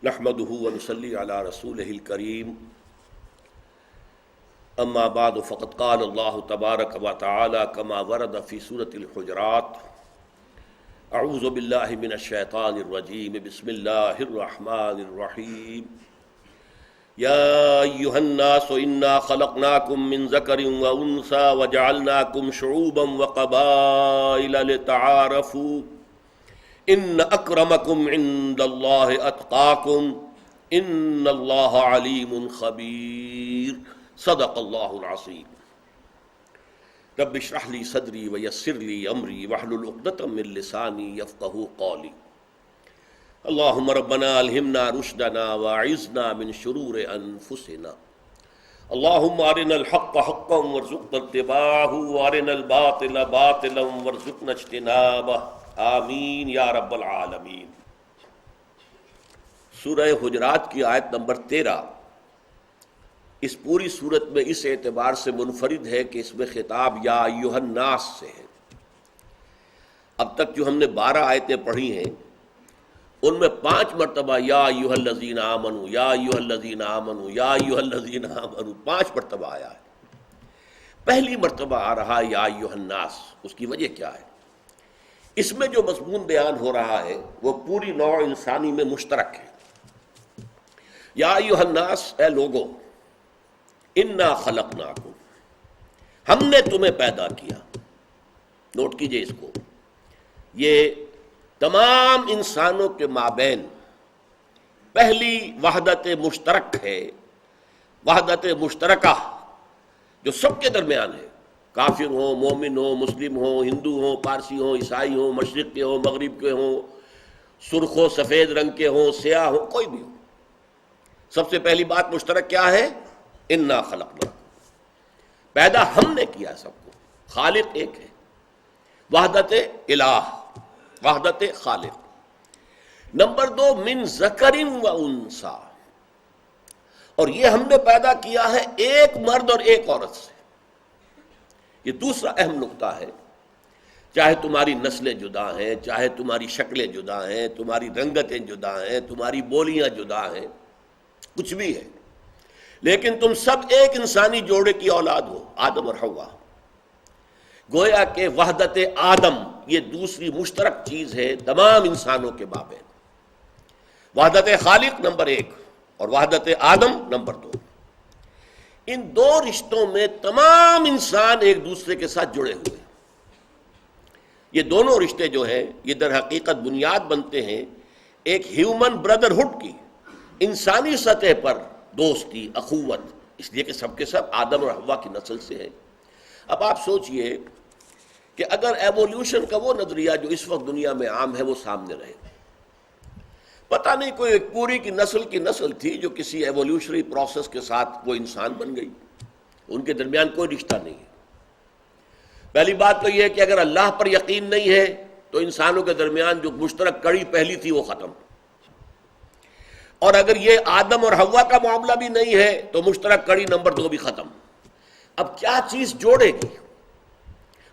نحمده ونصلي على رسوله الكريم اما بعد فقد قال الله تبارك وتعالى كما ورد في سورة الحجرات اعوذ بالله من الشيطان الرجيم بسم الله الرحمن الرحيم يا ايها الناس انا خلقناكم من ذكر وانثى وجعلناكم شعوبا وقبائل لتعارفوا ان اکرمکم عند اللہ اتقاکم ان اللہ علیم خبیر صدق اللہ العظیم رب اشرح لی صدری ویسر لی امری واحلل عقدۃ من لسانی یفقہوا قولی اللہم ربنا الہمنا رشدنا واعذنا من شرور انفسنا اللہم ارنا الحق حقا وارزقنا اتباعہ وارنا الباطل باطلا وارزقنا اجتنابہ آمین یا رب العالمین۔ سورہ حجرات کی آیت نمبر 13 اس پوری صورت میں اس اعتبار سے منفرد ہے کہ اس میں خطاب یا ایھا الناس سے ہے۔ اب تک جو ہم نے 12 آیتیں پڑھی ہیں ان میں 5 مرتبہ یا ایھا الذین آمنوا یا ایھا الذین آمنوا یا ایھا الذین آمنوا 5 مرتبہ آیا ہے۔ پہلی مرتبہ آ رہا ہے یا ایھا الناس، اس کی وجہ کیا ہے؟ اس میں جو مضمون بیان ہو رہا ہے وہ پوری نوع انسانی میں مشترک ہے۔ یا ایھا الناس، اے لوگوں، انا خلقناکم، ہم نے تمہیں پیدا کیا۔ نوٹ کیجئے اس کو، یہ تمام انسانوں کے مابین پہلی وحدت مشترک ہے، وحدت مشترکہ جو سب کے درمیان ہے، کافر ہوں، مومن ہوں، مسلم ہوں، ہندو ہوں، پارسی ہوں، عیسائی ہوں، مشرق کے ہوں، مغرب کے ہوں، سرخ ہو، سفید رنگ کے ہوں، سیاہ ہوں، کوئی بھی ہو۔ سب سے پہلی بات مشترک کیا ہے؟ انا خلقناکم، پیدا ہم نے کیا سب کو۔ خالق ایک ہے، وحدت الہ، وحدت خالق۔ نمبر 2، من ذکر و انثی، اور یہ ہم نے پیدا کیا ہے ایک مرد اور ایک عورت سے۔ یہ دوسرا اہم نقطہ ہے۔ چاہے تمہاری نسلیں جدا ہیں، چاہے تمہاری شکلیں جدا ہیں، تمہاری رنگتیں جدا ہیں، تمہاری بولیاں جدا ہیں، کچھ بھی ہے، لیکن تم سب ایک انسانی جوڑے کی اولاد ہو، آدم اور حوا۔ گویا کہ وحدت آدم یہ دوسری مشترک چیز ہے تمام انسانوں کے مابین۔ وحدت خالق نمبر 1 اور وحدت آدم نمبر 2۔ ان 2 رشتوں میں تمام انسان ایک دوسرے کے ساتھ جڑے ہوئے ہیں۔ یہ دونوں رشتے جو ہیں یہ در حقیقت بنیاد بنتے ہیں ایک ہیومن بردرہڈ کی، انسانی سطح پر دوستی، اخوت، اس لیے کہ سب کے سب آدم اور حوا کی نسل سے ہیں۔ اب آپ سوچئے کہ اگر ایوولوشن کا وہ نظریہ جو اس وقت دنیا میں عام ہے وہ سامنے رہے، پتہ نہیں کوئی ایک پوری کی نسل تھی جو کسی ایوولوشنری پروسیس کے ساتھ وہ انسان بن گئی، ان کے درمیان کوئی رشتہ نہیں ہے۔ پہلی بات تو یہ ہے کہ اگر اللہ پر یقین نہیں ہے تو انسانوں کے درمیان جو مشترک کڑی پہلی تھی وہ ختم، اور اگر یہ آدم اور حوا کا معاملہ بھی نہیں ہے تو مشترک کڑی نمبر 2 بھی ختم۔ اب کیا چیز جوڑے گی؟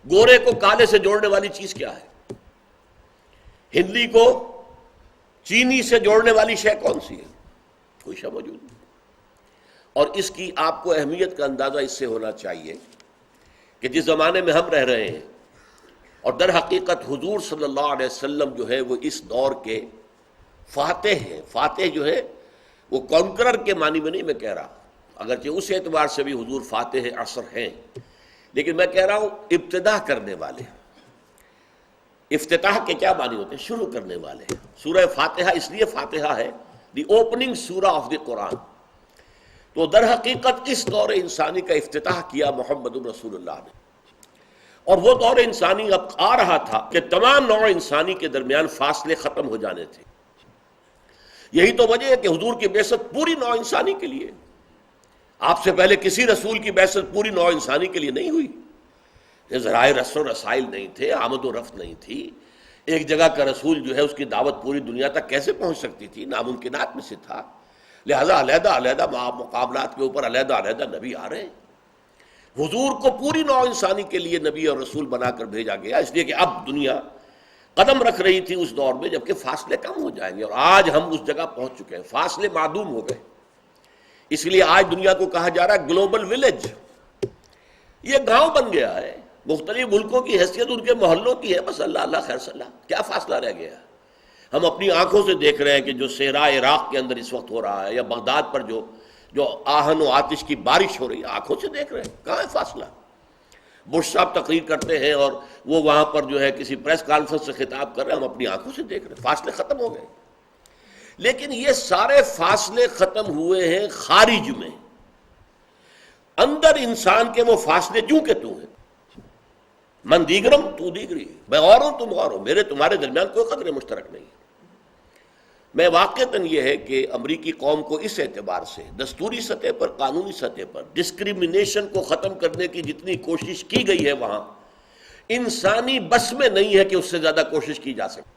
گورے کو کالے سے جوڑنے والی چیز کیا ہے؟ ہندی کو چینی سے جوڑنے والی شے کون سی ہے؟ کوئی شے موجود نہیں۔ اور اس کی آپ کو اہمیت کا اندازہ اس سے ہونا چاہیے کہ جس زمانے میں ہم رہ رہے ہیں، اور در حقیقت حضور صلی اللہ علیہ وسلم جو ہے وہ اس دور کے فاتح ہیں۔ فاتح جو ہے وہ کانکرر کے معنی میں نہیں میں کہہ رہا، اگرچہ اس اعتبار سے بھی حضور فاتح عصر ہیں، لیکن میں کہہ رہا ہوں ابتدا کرنے والے۔ افتتاح کے کیا معنی ہوتے ہیں؟ شروع کرنے والے۔ سورہ فاتحہ اس لیے فاتحہ ہے، دی اوپننگ سورہ آف دی قرآن۔ تو در حقیقت اس دور انسانی کا افتتاح کیا محمد رسول اللہ نے، اور وہ دور انسانی اب آ رہا تھا کہ تمام نوع انسانی کے درمیان فاصلے ختم ہو جانے تھے۔ یہی تو وجہ ہے کہ حضور کی بعثت پوری نوع انسانی کے لیے، آپ سے پہلے کسی رسول کی بعثت پوری نوع انسانی کے لیے نہیں ہوئی۔ ذرائع رسل و رسائل نہیں تھے، آمد و رفت نہیں تھی، ایک جگہ کا رسول جو ہے اس کی دعوت پوری دنیا تک کیسے پہنچ سکتی تھی؟ ناممکنات میں سے تھا۔ لہذا علیحدہ علیحدہ مقابلات کے اوپر علیحدہ علیحدہ نبی آ رہے ہیں۔ حضور کو پوری نوع انسانی کے لیے نبی اور رسول بنا کر بھیجا گیا، اس لیے کہ اب دنیا قدم رکھ رہی تھی اس دور میں، جبکہ فاصلے کم ہو جائیں گے، اور آج ہم اس جگہ پہنچ چکے ہیں، فاصلے معدوم ہو گئے. اس لیے آج دنیا کو کہا جا رہا ہے گلوبل ولیج. یہ گاؤں بن گیا ہے، مختلف ملکوں کی حیثیت ان کے محلوں کی ہے، بس اللہ اللہ خیر صلاح. کیا فاصلہ رہ گیا؟ ہم اپنی آنکھوں سے دیکھ رہے ہیں کہ جو صحرا عراق کے اندر اس وقت ہو رہا ہے، یا بغداد پر جو آہن و آتش کی بارش ہو رہی ہے، آنکھوں سے دیکھ رہے ہیں. کہاں ہے فاصلہ؟ بش صاحب تقریر کرتے ہیں اور وہ وہاں پر جو ہے کسی پریس کانفرنس سے خطاب کر رہے ہیں، ہم اپنی آنکھوں سے دیکھ رہے ہیں. فاصلے ختم ہو گئے. لیکن یہ سارے فاصلے ختم ہوئے ہیں خارج میں. اندر انسان کے وہ فاصلے جو کہ تو ہیں. من دیگرم تو دیگری، میں اور ہوں تم اور ہو، میرے تمہارے درمیان کوئی قدر مشترک نہیں. میں واقعتاً یہ ہے کہ امریکی قوم کو اس اعتبار سے دستوری سطح پر، قانونی سطح پر ڈسکریمنیشن کو ختم کرنے کی جتنی کوشش کی گئی ہے، وہاں انسانی بس میں نہیں ہے کہ اس سے زیادہ کوشش کی جا سکے.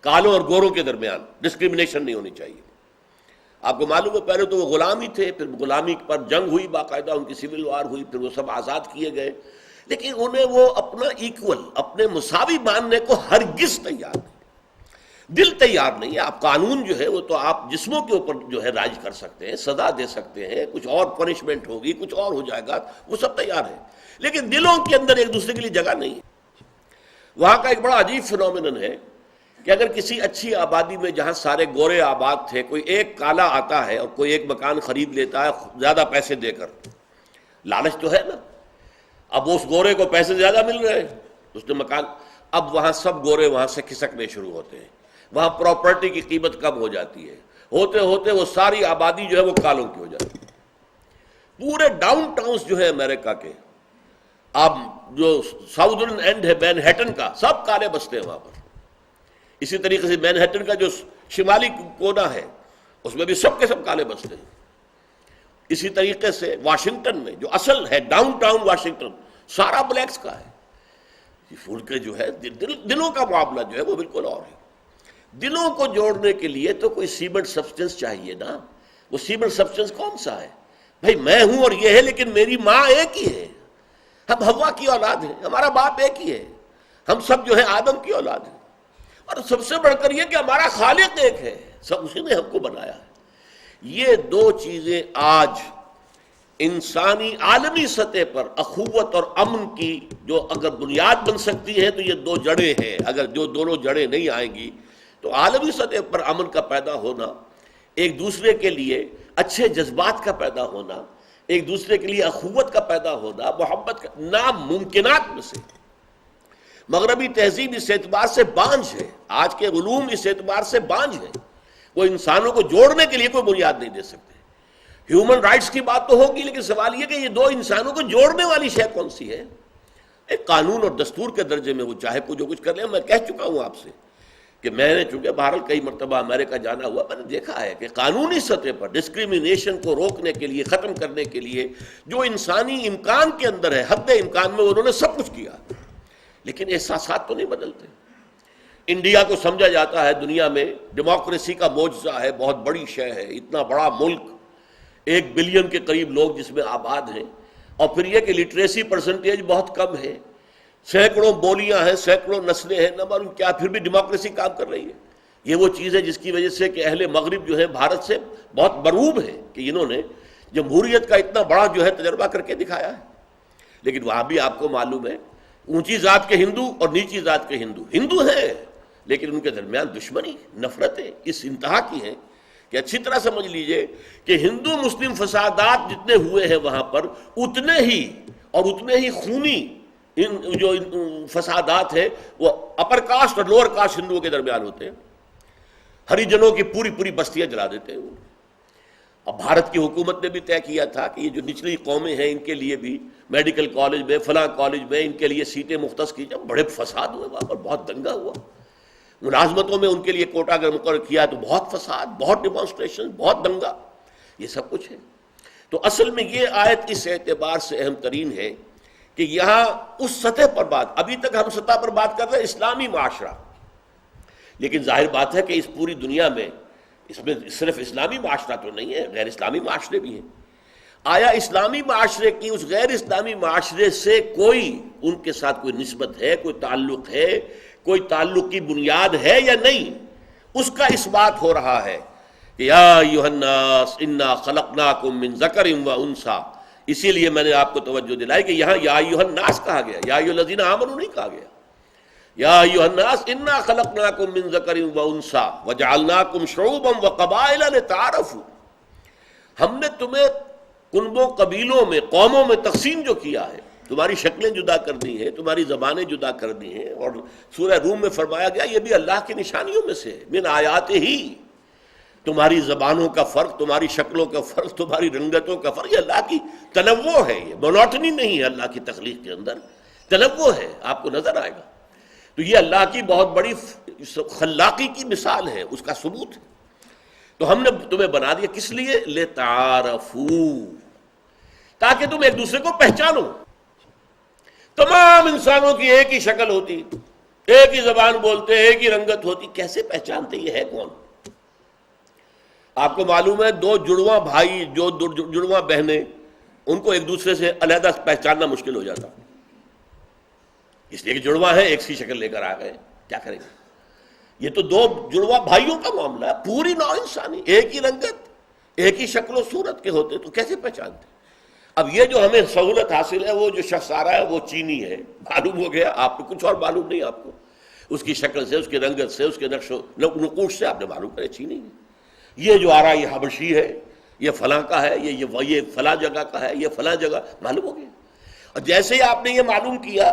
کالوں اور گوروں کے درمیان ڈسکریمنیشن نہیں ہونی چاہیے. آپ کو معلوم ہے پہلے تو وہ غلامی تھے، پھر غلامی پر جنگ ہوئی، باقاعدہ ان کی سول وار ہوئی، پھر وہ سب آزاد کیے گئے. لیکن انہیں وہ اپنا ایکول، اپنے مساوی ماننے کو ہرگز تیار نہیں. دل تیار نہیں ہے. آپ قانون جو ہے وہ تو آپ جسموں کے اوپر جو ہے رائج کر سکتے ہیں، سزا دے سکتے ہیں، کچھ اور پنشمنٹ ہوگی، کچھ اور ہو جائے گا، وہ سب تیار ہے. لیکن دلوں کے اندر ایک دوسرے کے لیے جگہ نہیں ہے. وہاں کا ایک بڑا عجیب فنومینن ہے کہ اگر کسی اچھی آبادی میں جہاں سارے گورے آباد تھے، کوئی ایک کالا آتا ہے اور کوئی ایک مکان خرید لیتا ہے زیادہ پیسے دے کر، لالچ تو ہے نا. اب اس گورے کو پیسے زیادہ مل رہے ہیں، اس نے مکان، اب وہاں سب گورے وہاں سے کھسکنے شروع ہوتے ہیں. وہاں پراپرٹی کی قیمت کم ہو جاتی ہے، ہوتے ہوتے وہ ساری آبادی جو ہے وہ کالوں کی ہو جاتی ہے. پورے ڈاؤن ٹاؤنز جو ہے امریکہ کے، اب جو ساؤدرن اینڈ ہے مین ہیٹن کا، سب کالے بستے ہیں وہاں پر. اسی طریقے سے مین ہیٹن کا جو شمالی کونا ہے اس میں بھی سب کے سب کالے بستے ہیں. اسی طریقے سے واشنگٹن میں جو اصل ہے ڈاؤن ٹاؤن واشنگٹن، سارا بلیکس کا ہے. پھول کے جو ہے دلوں کا معاملہ جو ہے وہ بالکل اور ہے. دلوں کو جوڑنے کے لیے تو کوئی سیمنٹ سبسٹنس چاہیے نا. وہ سیمنٹ سبسٹنس کون سا ہے؟ بھائی میں ہوں اور یہ ہے، لیکن میری ماں ایک ہی ہے. ہم ہوا کی اولاد ہیں، ہمارا باپ ایک ہی ہے، ہم سب جو ہے آدم کی اولاد ہیں. اور سب سے بڑھ کر یہ کہ ہمارا خالق ایک ہے، سب اسی نے ہم کو بنایا ہے. یہ دو چیزیں آج انسانی عالمی سطح پر اخوت اور امن کی جو اگر بنیاد بن سکتی ہے تو یہ دو جڑیں ہیں. اگر جو دونوں جڑیں نہیں آئیں گی تو عالمی سطح پر امن کا پیدا ہونا، ایک دوسرے کے لیے اچھے جذبات کا پیدا ہونا، ایک دوسرے کے لیے اخوت کا پیدا ہونا، محبت کا ناممکنات میں سے. مغربی تہذیب اس اعتبار سے بانجھ ہے، آج کے علوم اس اعتبار سے بانجھ ہے. وہ انسانوں کو جوڑنے کے لیے کوئی بنیاد نہیں دے سکتے. ہیومن رائٹس کی بات تو ہوگی، لیکن سوال یہ کہ یہ دو انسانوں کو جوڑنے والی شے کون سی ہے؟ ایک قانون اور دستور کے درجے میں وہ چاہے کو جو کچھ کر لیں. میں کہہ چکا ہوں آپ سے کہ میں نے چونکہ بہرحال کئی مرتبہ امریکہ جانا ہوا، میں نے دیکھا ہے کہ قانونی سطح پر ڈسکریمنیشن کو روکنے کے لیے، ختم کرنے کے لیے جو انسانی امکان کے اندر ہے، حد امکان میں انہوں نے سب کچھ کیا. لیکن احساسات تو نہیں بدلتے. انڈیا کو سمجھا جاتا ہے دنیا میں ڈیموکریسی کا معجزہ ہے، بہت بڑی شے ہے، اتنا بڑا ملک، 1 بلین کے قریب لوگ جس میں آباد ہیں، اور پھر یہ کہ لٹریسی پرسنٹیج بہت کم ہے، سینکڑوں بولیاں ہیں، سینکڑوں نسلیں ہیں، نہ معلوم کیا، پھر بھی ڈیموکریسی کام کر رہی ہے. یہ وہ چیز ہے جس کی وجہ سے کہ اہل مغرب جو ہے بھارت سے بہت مرعوب ہے کہ انہوں نے جمہوریت کا اتنا بڑا جو ہے تجربہ کر کے دکھایا ہے. لیکن وہاں بھی آپ کو معلوم ہے اونچی ذات کے ہندو اور نیچی ذات کے ہندو ہیں، لیکن ان کے درمیان دشمنی، نفرتیں اس انتہا کی ہیں کہ اچھی طرح سمجھ لیجئے کہ ہندو مسلم فسادات جتنے ہوئے ہیں وہاں پر، اتنے ہی خونی جو فسادات ہیں وہ اپر کاسٹ اور لوور کاسٹ ہندوؤں کے درمیان ہوتے ہیں. ہری جنوں کی پوری بستیاں جلا دیتے ہیں. اب بھارت کی حکومت نے بھی طے کیا تھا کہ یہ جو نچلی قومیں ہیں ان کے لیے بھی میڈیکل کالج میں، فلاں کالج میں ان کے لیے سیٹیں مختص کی جائیں. بڑے فساد ہوئے وہاں پر، بہت دنگا ہوا. ملازمتوں میں ان کے لیے کوٹا اگر مقرر کیا تو بہت فساد، بہت ڈیمانسٹریشن، بہت دنگا، یہ سب کچھ ہے. تو اصل میں یہ آیت اس اعتبار سے اہم ترین ہے کہ یہاں اس سطح پر بات، ابھی تک ہم سطح پر بات کر رہے ہیں اسلامی معاشرہ، لیکن ظاہر بات ہے کہ اس پوری دنیا میں اس میں صرف اسلامی معاشرہ تو نہیں ہے، غیر اسلامی معاشرے بھی ہیں. آیا اسلامی معاشرے کی اس غیر اسلامی معاشرے سے کوئی ان کے ساتھ کوئی نسبت ہے، کوئی تعلق ہے کوئی تعلق کی بنیاد ہے یا نہیں، اس کا اس بات ہو رہا ہے کہ یا ایھا الناس انا خلقناکم من ذکر و انثی. اسی لیے میں نے آپ کو توجہ دلائی کہ یہاں یا ایھا الناس کہا گیا، یا ایھا الذین آمنوا نہیں کہا گیا. یا ایھا الناس انا خلقناکم من ذکر و انثی وجعلناکم شعوبا وقبائل لتعارفوا. ہم نے تمہیں کنبوں، قبیلوں میں، قوموں میں تقسیم جو کیا ہے، تمہاری شکلیں جدا کرنی ہیں، تمہاری زبانیں جدا کرنی ہیں. اور سورہ روم میں فرمایا گیا یہ بھی اللہ کی نشانیوں میں سے ہے، من آیات ہی. تمہاری زبانوں کا فرق، تمہاری شکلوں کا فرق، تمہاری رنگتوں کا فرق، یہ اللہ کی تنوع ہے، یہ مونوٹنی نہیں ہے. اللہ کی تخلیق کے اندر تنوع ہے، آپ کو نظر آئے گا. تو یہ اللہ کی بہت بڑی خلاقی کی مثال ہے، اس کا ثبوت ہے. تو ہم نے تمہیں بنا دیا کس لیے؟ لتعارفوا، تاکہ تم ایک دوسرے کو پہچانو. تمام انسانوں کی ایک ہی شکل ہوتی، ایک ہی زبان بولتے، ایک ہی رنگت ہوتی، کیسے پہچانتے یہ ہے کون؟ آپ کو معلوم ہے دو جڑواں بھائی، جو جڑواں بہنیں، ان کو ایک دوسرے سے علیحدہ پہچاننا مشکل ہو جاتا، اس لیے کہ جڑواں ہیں، ایک سی شکل لے کر آ گئے، کیا کریں گے؟ یہ تو دو جڑواں بھائیوں کا معاملہ ہے، پوری نوع انسانی ایک ہی رنگت، ایک ہی شکل و صورت کے ہوتے، تو کیسے پہچانتے؟ اب یہ جو ہمیں سہولت حاصل ہے، وہ جو شخص آ رہا ہے وہ چینی ہے، معلوم ہو گیا. آپ کو کچھ اور معلوم نہیں، آپ کو اس کی شکل سے، اس کی رنگت سے، اس کے نقش و نقوش سے آپ نے معلوم کرے چینی ہے. یہ جو آ رہا ہے یہ حبشی ہے، یہ فلاں کا ہے، یہ فلاں جگہ کا ہے، یہ فلاں جگہ، معلوم ہو گیا. اور جیسے ہی آپ نے یہ معلوم کیا،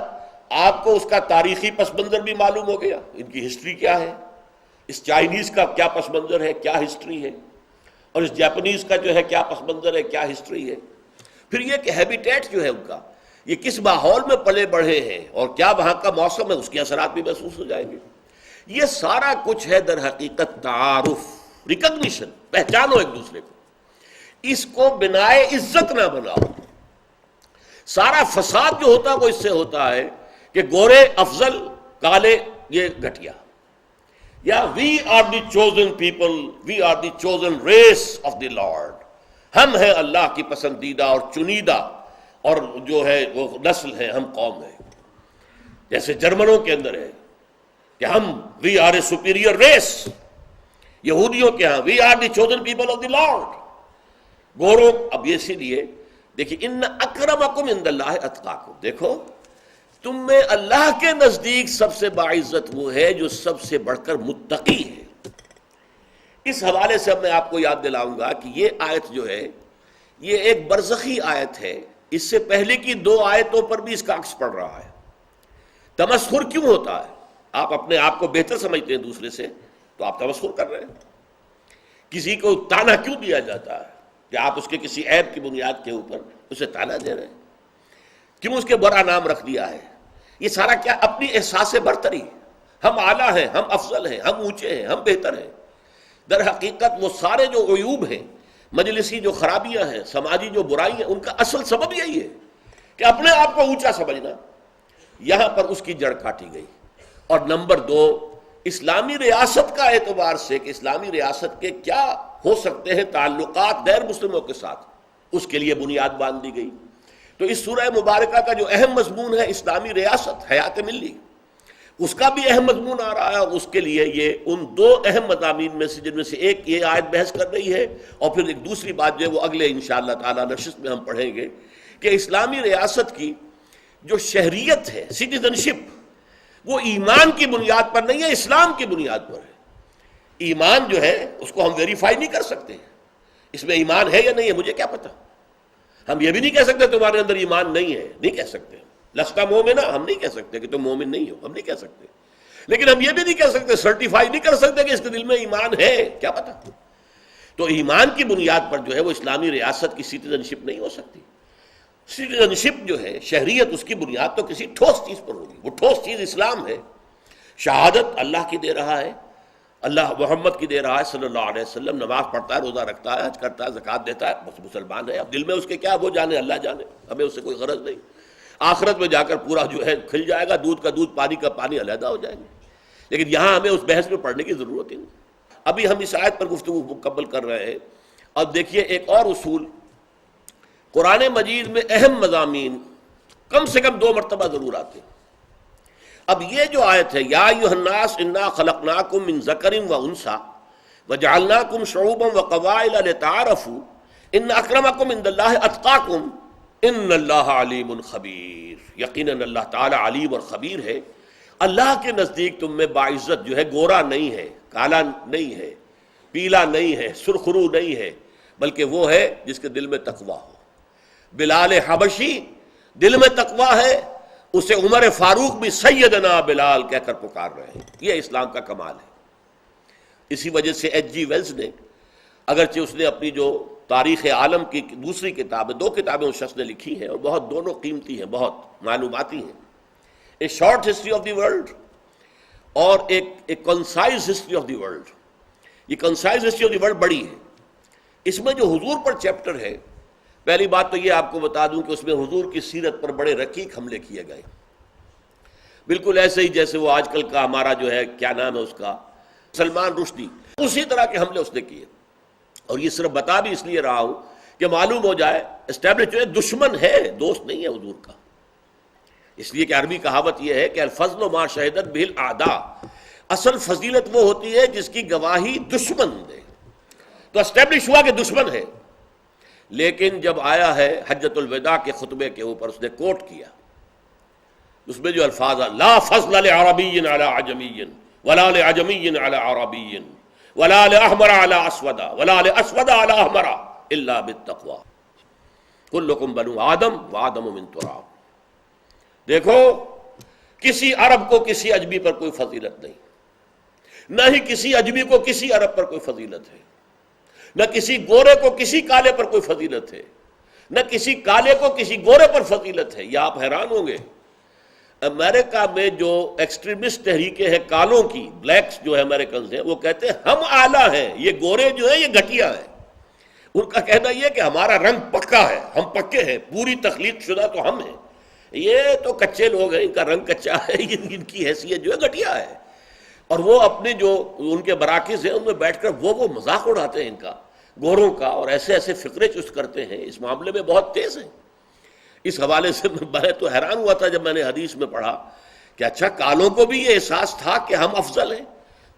آپ کو اس کا تاریخی پس منظر بھی معلوم ہو گیا، ان کی ہسٹری کیا ہے، اس چائنیز کا کیا پس منظر ہے، کیا ہسٹری ہے، اور اس جاپنیز کا جو ہے کیا پس منظر ہے، کیا ہسٹری ہے. پھر یہ کہ ہیبیٹیٹ جو ہے ان کا، یہ کس ماحول میں پلے بڑھے ہیں اور کیا وہاں کا موسم ہے، اس کے اثرات بھی محسوس ہو جائیں گے. یہ سارا کچھ ہے در حقیقت تعارف، ریکگنیشن، پہچانو ایک دوسرے کو. اس کو بنائے عزت نہ بناؤ. سارا فساد جو ہوتا ہے وہ اس سے ہوتا ہے کہ گورے افضل، کالے یہ گھٹیا. یا we are the chosen people, we are the chosen race of the lord. ہم ہیں اللہ کی پسندیدہ اور چنیدہ اور جو ہے وہ نسل ہے، ہم قوم ہیں. جیسے جرمنوں کے اندر ہے کہ ہم we are a superior race, یہودیوں کے ہاں we are the chosen people of the Lord. گوروں اب اسی لیے دیکھیے ان اکرمکم عند اللہ اتقاکم. دیکھو تم میں اللہ کے نزدیک سب سے باعزت وہ ہے جو سب سے بڑھ کر متقی ہے. اس حوالے سے اب میں آپ کو یاد دلاؤں گا کہ یہ آیت جو ہے یہ ایک برزخی آیت ہے. اس سے پہلے کی دو آیتوں پر بھی اس کا عکس پڑ رہا ہے. تمسخر کیوں ہوتا ہے؟ آپ اپنے آپ کو بہتر سمجھتے ہیں دوسرے سے تو آپ تمسخر کر رہے ہیں. کسی کو تانا کیوں دیا جاتا ہے کہ آپ اس کے کسی عیب کی بنیاد کے اوپر اسے تانا دے رہے ہیں؟ کیوں اس کے برا نام رکھ دیا ہے؟ یہ سارا کیا؟ اپنی احساس برتری. ہم اعلیٰ ہیں، ہم افضل ہیں، ہم اونچے ہیں، ہم بہتر ہیں. در حقیقت وہ سارے جو عیوب ہیں، مجلسی جو خرابیاں ہیں، سماجی جو برائیاں ہیں، ان کا اصل سبب یہی ہے کہ اپنے آپ کو اونچا سمجھنا. یہاں پر اس کی جڑ کاٹی گئی. اور نمبر دو، اسلامی ریاست کا اعتبار سے کہ اسلامی ریاست کے کیا ہو سکتے ہیں تعلقات غیر مسلموں کے ساتھ، اس کے لیے بنیاد باندھ دی گئی. تو اس سورہ مبارکہ کا جو اہم مضمون ہے اسلامی ریاست، حیات ملی، اس کا بھی اہم مضمون آ رہا ہے. اور اس کے لیے یہ ان دو اہم مضامین میں سے جن میں سے ایک یہ آیت بحث کر رہی ہے، اور پھر ایک دوسری بات جو ہے وہ اگلے انشاءاللہ تعالی نشست میں ہم پڑھیں گے کہ اسلامی ریاست کی جو شہریت ہے، سٹیزنشپ، وہ ایمان کی بنیاد پر نہیں ہے، اسلام کی بنیاد پر ہے. ایمان جو ہے اس کو ہم ویریفائی نہیں کر سکتے. اس میں ایمان ہے یا نہیں ہے مجھے کیا پتا. ہم یہ بھی نہیں کہہ سکتے تمہارے اندر ایمان نہیں ہے، نہیں کہہ سکتے. لستا مومنا، ہم نہیں کہہ سکتے کہ تم مومن نہیں ہو، ہم نہیں کہہ سکتے. لیکن ہم یہ بھی نہیں کہہ سکتے، سرٹیفائی نہیں کر سکتے کہ اس کے دل میں ایمان ہے، کیا پتا. تو ایمان کی بنیاد پر جو ہے وہ اسلامی ریاست کی سٹیزنشپ نہیں ہو سکتی. سٹیزنشپ جو ہے، شہریت، اس کی بنیاد تو کسی ٹھوس چیز پر ہوگی. وہ ٹھوس چیز اسلام ہے. شہادت اللہ کی دے رہا ہے، اللہ محمد کی دے رہا ہے صلی اللہ علیہ وسلم. نماز پڑھتا ہے، روزہ رکھتا ہے، حج کرتا ہے، زکوٰۃ دیتا ہے، بس مسلمان ہے. اب دل میں اس کے کیا وہ جانے، اللہ جانے، ہمیں اس سے کوئی غرض نہیں. آخرت میں جا کر پورا جو ہے کھل جائے گا، دودھ کا دودھ، پانی کا پانی علیحدہ ہو جائیں گے. لیکن یہاں ہمیں اس بحث میں پڑھنے کی ضرورت ہی نہیں. ابھی ہم اس آیت پر گفتگو مکمل کر رہے ہیں. اب دیکھیے ایک اور اصول، قرآن مجید میں اہم مضامین کم سے کم دو مرتبہ ضرور آتے ہیں. اب یہ جو آیت ہے یا ایھا الناس انا خلقناکم من ذکر و انثی وجعلناکم شعوبا وقبائل لتعارفوا ان اکرمکم عند اللہ اتقاکم ان اللہ علیم خبیر. یقیناً اللہ تعالیٰ علیم اور خبیر ہے. اللہ کے نزدیک تم میں باعزت جو ہے گورا نہیں ہے، کالا نہیں ہے، پیلا نہیں ہے، سرخرو نہیں ہے، بلکہ وہ ہے جس کے دل میں تقویٰ ہو. بلال حبشی دل میں تقویٰ ہے، اسے عمر فاروق بھی سیدنا بلال کہہ کر پکار رہے ہیں. یہ اسلام کا کمال ہے. اسی وجہ سے ایچ جی ویلز نے، اگرچہ اس نے اپنی جو تاریخ عالم کی دوسری کتاب ہے، 2 کتابیں اس شخص نے لکھی ہیں اور بہت دونوں قیمتی ہیں، بہت معلوماتی ہیں. A short history of the world اور ایک concise history of the world. یہ concise history of the world بڑی ہے. اس میں جو حضور پر چیپٹر ہے، پہلی بات تو یہ آپ کو بتا دوں کہ اس میں حضور کی سیرت پر بڑے رقیق حملے کیے گئے، بالکل ایسے ہی جیسے وہ آج کل کا ہمارا جو ہے کیا نام ہے اس کا سلمان رشدی، اسی طرح کے حملے اس نے کیے. اور یہ صرف بتا بھی اس لیے رہا ہوں کہ معلوم ہو جائے اسٹیبلش جو ہے دشمن ہے، دوست نہیں ہے حضور کا. اس لیے کہ عربی کہاوت یہ ہے کہ الفضل ما شہدت بہ الاعداء، اصل فضیلت وہ ہوتی ہے جس کی گواہی دشمن دے. تو اسٹیبلش ہوا کہ دشمن ہے. لیکن جب آیا ہے حجۃ الوداع کے خطبے کے اوپر اس نے کوٹ کیا، اس میں جو الفاظ لا فضل لعربی علی عجمی ولا لعجمی علی عربی ولا لأحمر علی اسود ولا لأسود علی احمر الا بالتقوی کلکم بنو آدم وآدم من تراب. دیکھو کسی عرب کو کسی اجمی پر کوئی فضیلت نہیں، نہ ہی کسی اجمی کو کسی عرب پر کوئی فضیلت ہے، نہ کسی گورے کو کسی کالے پر کوئی فضیلت ہے، نہ کسی کالے کو کسی گورے پر فضیلت ہے. یہ آپ حیران ہوں گے، امریکہ میں جو ایکسٹریمسٹ تحریکیں ہیں کالوں کی، بلیکس جو ہے امریکنز ہیں، وہ کہتے ہیں ہم اعلیٰ ہیں، یہ گورے جو ہیں یہ گھٹیا ہیں. ان کا کہنا یہ کہ ہمارا رنگ پکا ہے، ہم پکے ہیں، پوری تخلیق شدہ تو ہم ہیں، یہ تو کچے لوگ ہیں، ان کا رنگ کچا ہے، ان کی حیثیت جو ہے گھٹیا ہے. اور وہ اپنے جو ان کے مراکز ہیں ان میں بیٹھ کر وہ مذاق اڑاتے ہیں ان کا، گوروں کا، اور ایسے ایسے فقرے چست کرتے ہیں. اس معاملے میں بہت تیز ہیں. اس حوالے سے میں تو حیران ہوا تھا جب میں نے حدیث میں پڑھا کہ اچھا کالوں کو بھی یہ احساس تھا کہ ہم افضل ہیں.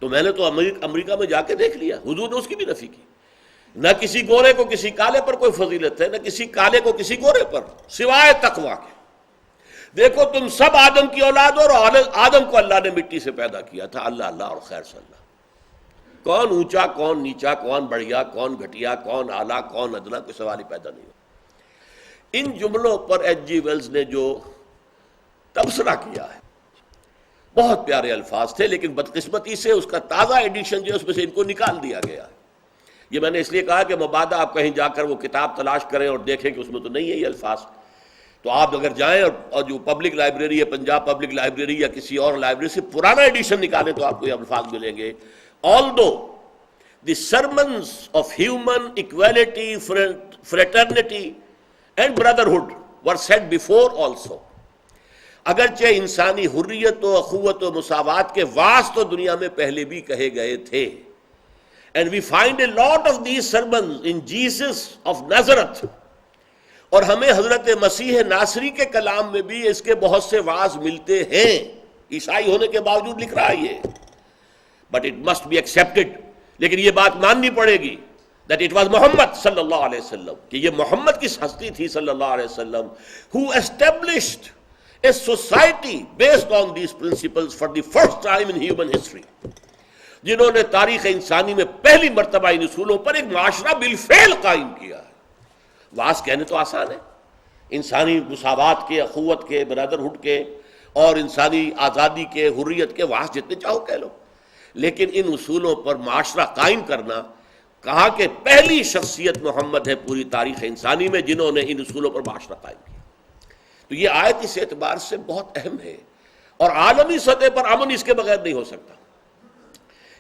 تو میں نے تو امریکہ میں جا کے دیکھ لیا، حضور نے اس کی بھی نفی کی. نہ کسی گورے کو کسی کالے پر کوئی فضیلت ہے، نہ کسی کالے کو کسی گورے پر، سوائے تقویٰ کے. دیکھو تم سب آدم کی اولاد ہو، اور آدم کو اللہ نے مٹی سے پیدا کیا تھا. اللہ اللہ اور خیر صلی اللہ. کون اونچا کون نیچا، کون بڑھیا کون گھٹیا، کون اعلیٰ کون ادنا، کوئی سوال ہی پیدا نہیں ہو. ان جملوں پر ایچ جی ویلز نے جو تبصرہ کیا ہے بہت پیارے الفاظ تھے، لیکن بدقسمتی سے اس کا تازہ ایڈیشن جو ہے اس میں سے ان کو نکال دیا گیا ہے. یہ میں نے اس لیے کہا کہ مبادہ آپ کہیں جا کر وہ کتاب تلاش کریں اور دیکھیں کہ اس میں تو نہیں ہے یہ الفاظ. تو آپ اگر جائیں اور جو پبلک لائبریری ہے، پنجاب پبلک لائبریری یا کسی اور لائبریری سے پرانا ایڈیشن نکالیں تو آپ کو یہ الفاظ ملیں گے. Although the sermons of human equality, fraternity and brotherhood were said before also. اگرچہ انسانی حریت و اخوت و مساوات کے واعظ تو دنیا میں پہلے بھی کہے گئے تھے. And we find a lot of these sermons in Jesus of Nazareth. اور ہمیں حضرت مسیح ناصری کے کلام میں بھی اس کے بہت سے واعظ ملتے ہیں. عیسائی ہونے کے باوجود لکھ رہا ہے یہ. But it must be accepted. لیکن یہ بات ماننی پڑے گی that it was محمد صلی اللہ علیہ وسلم، کہ یہ محمد کی ہستی تھی صلی اللہ علیہ وسلم who established a society based on these principles for the first time in human history. جنہوں نے تاریخ انسانی میں پہلی مرتبہ ان اصولوں پر ایک معاشرہ بالفعل قائم کیا ہے. واعظ کہنے تو آسان ہے، انسانی مساوات کے، اخوت کے، برادرہڈ کے اور انسانی آزادی کے، حریت کے واعظ جتنے چاہو کہہ لو، لیکن ان اصولوں پر معاشرہ قائم کرنا، کہا کہ پہلی شخصیت محمد ہے پوری تاریخ انسانی میں جنہوں نے ان اصولوں پر معاشرہ قائم کیا. تو یہ آیت اس اعتبار سے بہت اہم ہے، اور عالمی سطح پر امن اس کے بغیر نہیں ہو سکتا.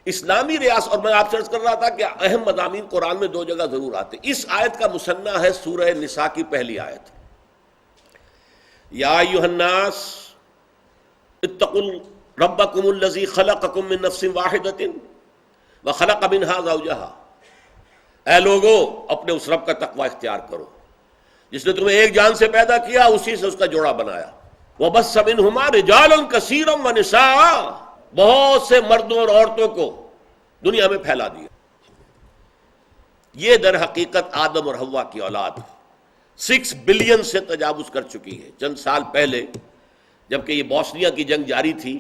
اسلامی ریاست، اور میں آپ سے عرض کر رہا تھا کہ اہم مضامین قرآن میں 2 جگہ ضرور آتے. اس آیت کا مثنیٰ ہے سورہ نساء کی پہلی آیت، یا ایھا الناس اتقوا ربکم الذی خلقکم من نفس واحدۃ وخلق منها زوجها. اے لوگو اپنے اس رب کا تقوی اختیار کرو جس نے تمہیں ایک جان سے پیدا کیا، اسی سے اس کا جوڑا بنایا. وَبَثَّ مِنْهُمَا رِجَالًا كَثِيرًا وَنِسَاءً، بہت سے مردوں اور عورتوں کو دنیا میں پھیلا دیا۔ یہ در حقیقت آدم اور حوا کی اولاد 6 بلین سے تجاوز کر چکی ہے۔ چند سال پہلے جبکہ یہ بوسنیا کی جنگ جاری تھی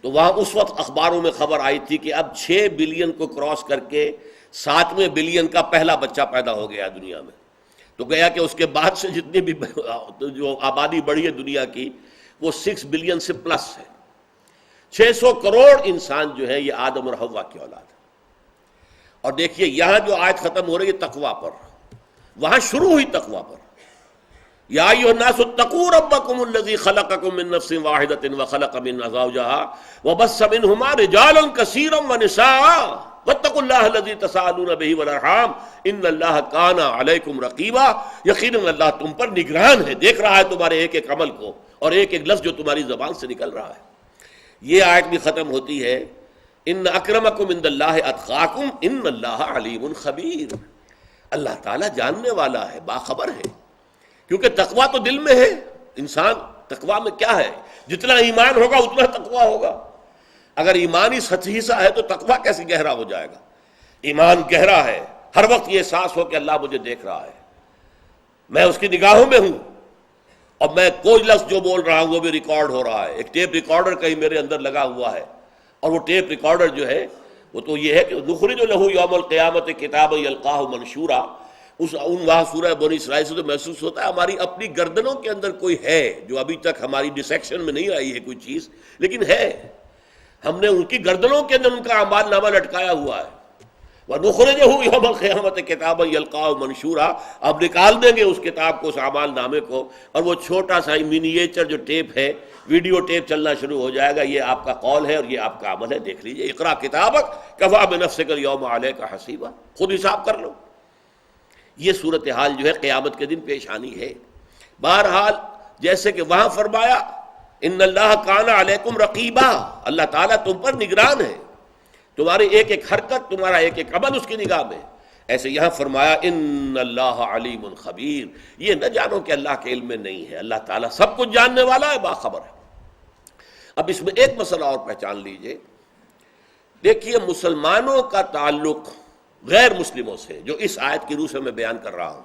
تو وہاں اس وقت اخباروں میں خبر آئی تھی کہ اب 6 بلین کو کراس کر کے 7ویں بلین کا پہلا بچہ پیدا ہو گیا دنیا میں۔ تو گیا کہ اس کے بعد سے جتنی بھی جو آبادی بڑھی ہے دنیا کی وہ 6 بلین سے پلس ہے۔ 600 کروڑ انسان جو ہے یہ آدم اور حوا کی اولاد ہے۔ اور دیکھیے یہاں جو آیت ختم ہو رہی ہے تقویٰ پر، وہاں شروع ہوئی تقویٰ پر۔ یا ایھا الناس اتقوا ربکم الذی خلقکم من نفس واحدۃ وخلق منھا زوجها وبث منہما رجالا کثیرا ونساء واتقوا اللہ الذی تساءلون بہ والارحام ان اللہ کان علیکم رقیبا، یقیناً اللہ تم پر نگران ہے، دیکھ رہا ہے تمہارے ایک ایک عمل کو اور ایک ایک لفظ جو تمہاری زبان سے نکل رہا ہے۔ یہ آیت بھی ختم ہوتی ہے ان اکرمکم عند اللہ اتقاکم ان اللہ علیم خبیر، اللہ تعالیٰ جاننے والا ہے، باخبر ہے، کیونکہ تقویٰ تو دل میں ہے۔ انسان تقویٰ میں کیا ہے؟ جتنا ایمان ہوگا اتنا تقویٰ ہوگا۔ اگر ایمان ہی سطحی سا ہے تو تقویٰ کیسے گہرا ہو جائے گا؟ ایمان گہرا ہے، ہر وقت یہ احساس ہو کہ اللہ مجھے دیکھ رہا ہے، میں اس کی نگاہوں میں ہوں، اور میں کوئی لفظ جو بول رہا ہوں وہ بھی ریکارڈ ہو رہا ہے۔ ایک ٹیپ ریکارڈر کہیں میرے اندر لگا ہوا ہے، اور وہ ٹیپ ریکارڈر جو ہے وہ تو یہ ہے کہ نخرج لہ یوم القیامت کتابا یلقاہ منشورا، وہاں سورہ بنی اسرائیل سے تو محسوس ہوتا ہے ہماری اپنی گردنوں کے اندر کوئی ہے جو ابھی تک ہماری ڈسیکشن میں نہیں آئی ہے کوئی چیز، لیکن ہے، ہم نے ان کی گردنوں کے اندر ان کا اعمال نامہ لٹکایا ہوا ہے۔ وَنُخْرِجُهُ يَوْمَ الْقِيَامَةِ كِتَابًا يَلْقَاهُ مَنشُورًا، اب نکال دیں گے اس کتاب کو، اس اعمال نامے کو، اور وہ چھوٹا سا مینیچر جو ٹیپ ہے، ویڈیو ٹیپ چلنا شروع ہو جائے گا، یہ آپ کا قول ہے اور یہ آپ کا عمل ہے، دیکھ لیجئے، اقرأ کتابک کفیٰ بنفسک اليوم علیک حسیبا، خود حساب کر لو۔ یہ صورتحال جو ہے قیامت کے دن پیش آنی ہے۔ بہرحال جیسے کہ وہاں فرمایا ان اللہ کان علیکم رقیبا، اللہ تعالیٰ تم پر نگران ہے، تمہاری ایک ایک حرکت، تمہارا ایک ایک عمل اس کی نگاہ میں، ایسے یہاں فرمایا ان اللہ علیم خبیر، یہ نہ جانو کہ اللہ کے علم میں نہیں ہے، اللہ تعالیٰ سب کچھ جاننے والا ہے، باخبر ہے۔ اب اس میں ایک مسئلہ اور پہچان لیجئے، دیکھیے مسلمانوں کا تعلق غیر مسلموں سے جو اس آیت کی روح سے میں بیان کر رہا ہوں،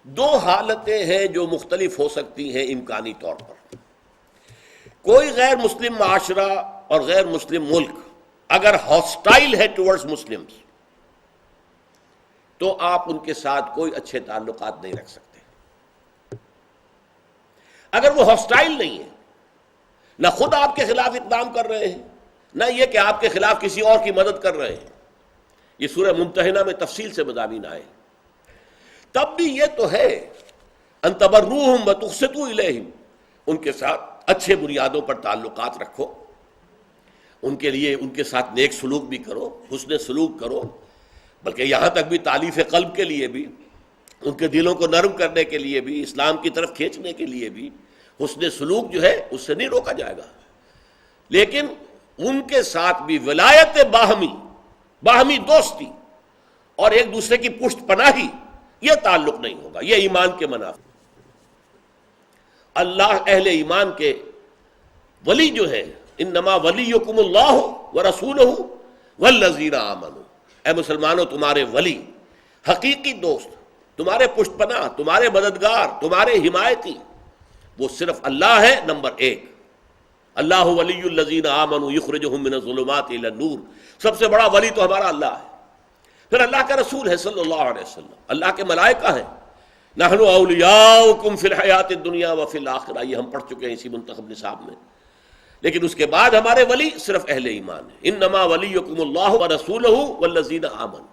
2 حالتیں ہیں جو مختلف ہو سکتی ہیں امکانی طور پر۔ کوئی غیر مسلم معاشرہ اور غیر مسلم ملک اگر ہاسٹائل ہے ٹورڈز مسلمز تو آپ ان کے ساتھ کوئی اچھے تعلقات نہیں رکھ سکتے۔ اگر وہ ہاسٹائل نہیں ہے، نہ خود آپ کے خلاف اقدام کر رہے ہیں، نہ یہ کہ آپ کے خلاف کسی اور کی مدد کر رہے ہیں، یہ سورہ ممتحنہ میں تفصیل سے مضامین آئے، تب بھی یہ تو ہے ان تبروہم وتقسطوا الیہم، ان کے ساتھ اچھے بنیادوں پر تعلقات رکھو، ان کے لیے ان کے ساتھ نیک سلوک بھی کرو، حسن سلوک کرو، بلکہ یہاں تک بھی تالیف قلب کے لیے بھی، ان کے دلوں کو نرم کرنے کے لیے بھی، اسلام کی طرف کھینچنے کے لیے بھی حسن سلوک جو ہے اس سے نہیں روکا جائے گا، لیکن ان کے ساتھ بھی ولایت باہمی دوستی اور ایک دوسرے کی پشت پناہی، یہ تعلق نہیں ہوگا، یہ ایمان کے منافع۔ اللہ اہل ایمان کے ولی جو ہے انما ولیکم اللہ ورسولہ والذین آمنوا، اے مسلمانوں تمہارے ولی، حقیقی دوست، تمہارے پشت پناہ، تمہارے مددگار، تمہارے حمایتی، وہ صرف اللہ ہے، نمبر 1۔ اللہ ولی الذین آمنوا یخرجہم من الظلمات الی النور، سب سے بڑا ولی تو ہمارا اللہ ہے۔ پھر اللہ کا رسول ہے صلی اللہ علیہ وسلم، اللہ کے ملائکہ ہیں، نحن اولیاؤکم فی الحیات الدنیا وفی الآخرہ، یہ ہم پڑھ چکے ہیں اسی منتخب نصاب میں۔ لیکن اس کے بعد ہمارے ولی صرف اہل ایمان ہیں، انما ولیکم اللہ ورسولہ والذین آمنوا۔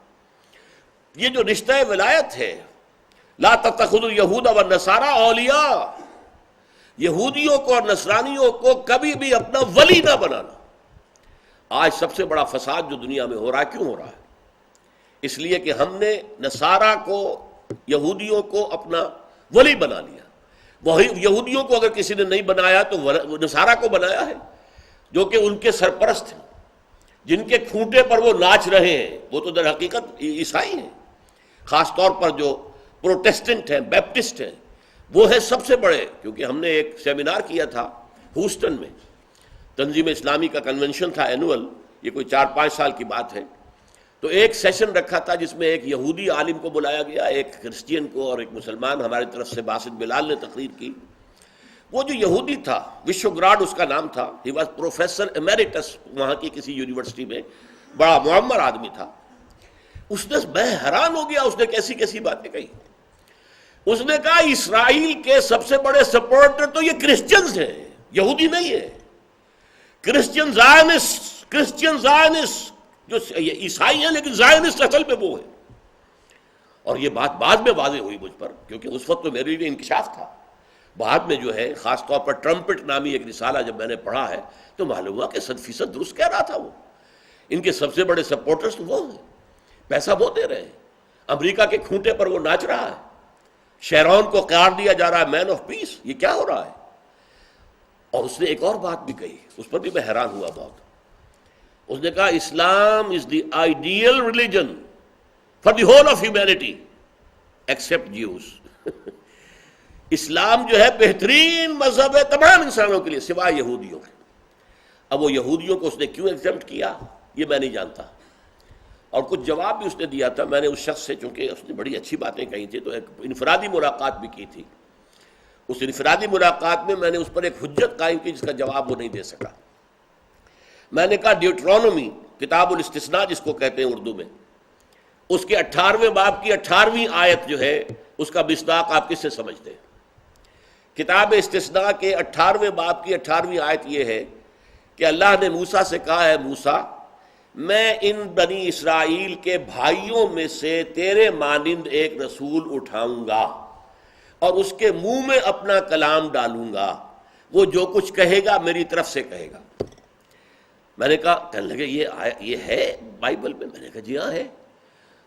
یہ جو رشتہ ولایت ہے، لا تتخذوا اليہود والنصارى اولیاء، یہودیوں کو اور نصرانیوں کو کبھی بھی اپنا ولی نہ بنانا۔ آج سب سے بڑا فساد جو دنیا میں ہو رہا ہے، کیوں ہو رہا ہے؟ اس لیے کہ ہم نے نصارہ کو، یہودیوں کو اپنا ولی بنا لیا۔ وہی یہودیوں کو اگر کسی نے نہیں بنایا تو نصارہ کو بنایا ہے، جو کہ ان کے سرپرست ہیں، جن کے کھوٹے پر وہ ناچ رہے ہیں، وہ تو در حقیقت عیسائی ہیں، خاص طور پر جو پروٹیسٹنٹ ہیں، بیپٹسٹ ہیں، وہ ہے سب سے بڑے، کیونکہ ہم نے ایک سیمینار کیا تھا ہیوسٹن میں، تنظیم اسلامی کا کنونشن تھا اینول، یہ کوئی 4-5 سال کی بات ہے، تو ایک سیشن رکھا تھا جس میں ایک یہودی عالم کو بلایا گیا، ایک کرسچین کو اور ایک مسلمان، ہماری طرف سے باسط بلال نے تقریر کی۔ وہ جو یہودی تھا، وشوگراڈ اس کا نام تھا، ہی واز پروفیسر ایمیریٹس وہاں کی کسی یونیورسٹی میں، بڑا معمر آدمی تھا۔ اس نے، میں حیران ہو گیا، اس نے کیسی کیسی باتیں کہی۔ اس نے کہا اسرائیل کے سب سے بڑے سپورٹر تو یہ کرسچنز ہیں، یہودی نہیں ہے۔ کرسچن زائنسٹ جو عیسائی ہیں لیکن زائنسٹ اصل میں وہ ہے۔ اور یہ بات بعد میں واضح ہوئی مجھ پر، کیونکہ اس وقت تو میرے لیے انکشاف تھا۔ بعد میں جو ہے خاص طور پر ٹرمپٹ نامی ایک رسالہ جب میں نے پڑھا ہے تو معلوم ہوا کہ 100% درست کہہ رہا تھا وہ۔ ان کے سب سے بڑے سپورٹرز تو وہ ہیں، پیسہ وہ دے رہے ہیں، امریکہ کے کھونٹے پر وہ ناچ رہا ہے، شیرون کو قرار دیا جا رہا ہے مین آف پیس۔ یہ کیا ہو رہا ہے؟ اور اس نے ایک اور بات بھی کہی، اس پر بھی میں حیران ہوا بہت۔ اس نے کہا Islam is the ideal religion for the whole of humanity except Jews. اسلام جو ہے بہترین مذہب ہے تمام انسانوں کے لیے سوائے یہودیوں کے۔ اب وہ یہودیوں کو اس نے کیوں ایگزمپٹ کیا یہ میں نہیں جانتا، اور کچھ جواب بھی اس نے دیا تھا۔ میں نے اس شخص سے، چونکہ اس نے بڑی اچھی باتیں کہی تھی، تو ایک انفرادی ملاقات بھی کی تھی۔ اس انفرادی ملاقات میں میں نے اس پر ایک حجت قائم کی جس کا جواب وہ نہیں دے سکا۔ میں نے کہا ڈیوٹرونومی، کتاب الاستثناء جس کو کہتے ہیں اردو میں، اس کے 18ویں باب کی 18ویں آیت جو ہے اس کا مصداق آپ کس سے سمجھتے ہیں؟ کتاب استثناء کے 18ویں باب کی 18ویں آیت یہ ہے کہ اللہ نے موسیٰ سے کہا ہے موسیٰ میں ان بنی اسرائیل کے بھائیوں میں سے تیرے مانند ایک رسول اٹھاؤں گا اور اس کے منہ میں اپنا کلام ڈالوں گا، وہ جو کچھ کہے گا میری طرف سے کہے گا۔ میں نے کہا، کہنے لگے یہ ہے بائبل میں؟ میں نے کہا جی ہاں ہے۔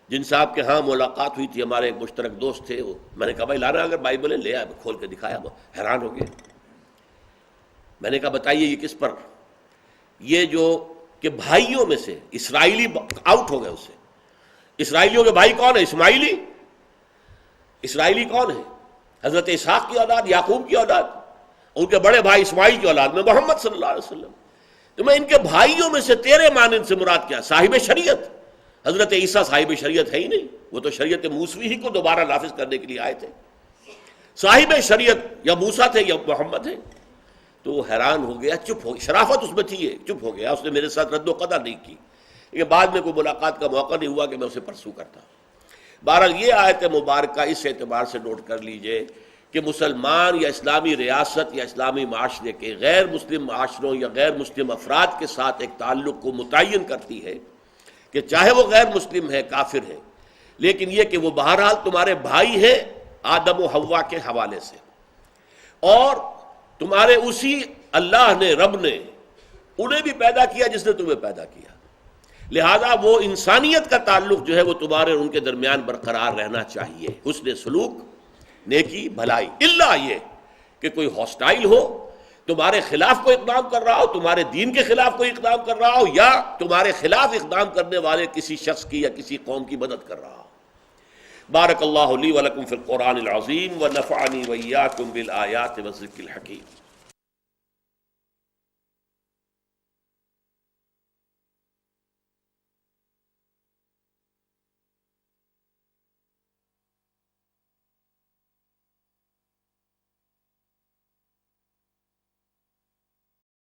جن صاحب کے ہاں ملاقات ہوئی تھی، ہمارے ایک مشترک دوست تھے، وہ میں نے کہا بھائی لانا اگر بائبل ہے، لے آیا، کھول کے دکھایا، وہ حیران ہو گئے۔ میں نے کہا بتائیے یہ کس پر؟ یہ جو کہ بھائیوں میں سے اسرائیلی آؤٹ ہو گئے، اس سے اسرائیلیوں کے بھائی کون ہیں؟ اسماعیلی۔ اسرائیلی کون ہے؟ حضرت اسحاق کی اولاد، یعقوب کی اولاد، ان کے بڑے بھائی اسماعیل کی اولاد میں محمد صلی اللہ علیہ وسلم۔ تو میں ان کے بھائیوں میں سے تیرے مانند سے مراد کیا؟ صاحب شریعت۔ حضرت عیسیٰ صاحب شریعت ہے ہی نہیں، وہ تو شریعت موسوی ہی کو دوبارہ نافذ کرنے کے لیے آئے تھے۔ صاحب شریعت یا موسیٰ تھے یا محمد ہے۔ تو وہ حیران ہو گیا، چپ ہو گیا، شرافت اس میں تھی، چپ ہو گیا، اس نے میرے ساتھ رد و قدر نہیں کی، لیکن بعد میں کوئی ملاقات کا موقع نہیں ہوا کہ میں اسے پرسو کرتا۔ بہرحال یہ آیت مبارکہ اس اعتبار سے نوٹ کر لیجئے کہ مسلمان یا اسلامی ریاست یا اسلامی معاشرے کے غیر مسلم معاشروں یا غیر مسلم افراد کے ساتھ ایک تعلق کو متعین کرتی ہے کہ چاہے وہ غیر مسلم ہے، کافر ہے، لیکن یہ کہ وہ بہرحال تمہارے بھائی ہیں آدم و حوا کے حوالے سے، اور تمہارے اسی اللہ نے، رب نے انہیں بھی پیدا کیا جس نے تمہیں پیدا کیا، لہذا وہ انسانیت کا تعلق جو ہے وہ تمہارے ان کے درمیان برقرار رہنا چاہیے، حسن سلوک، نیکی، بھلائی، الا یہ کہ کوئی ہاسٹائل ہو، تمہارے خلاف کوئی اقدام کر رہا ہو، تمہارے دین کے خلاف کوئی اقدام کر رہا ہو، یا تمہارے خلاف اقدام کرنے والے کسی شخص کی یا کسی قوم کی مدد کر رہا ہو۔ بارک اللہ لی ولکم فی القرآن العظیم ونفعنی وإیاکم بالآیات والذکر الحکیم۔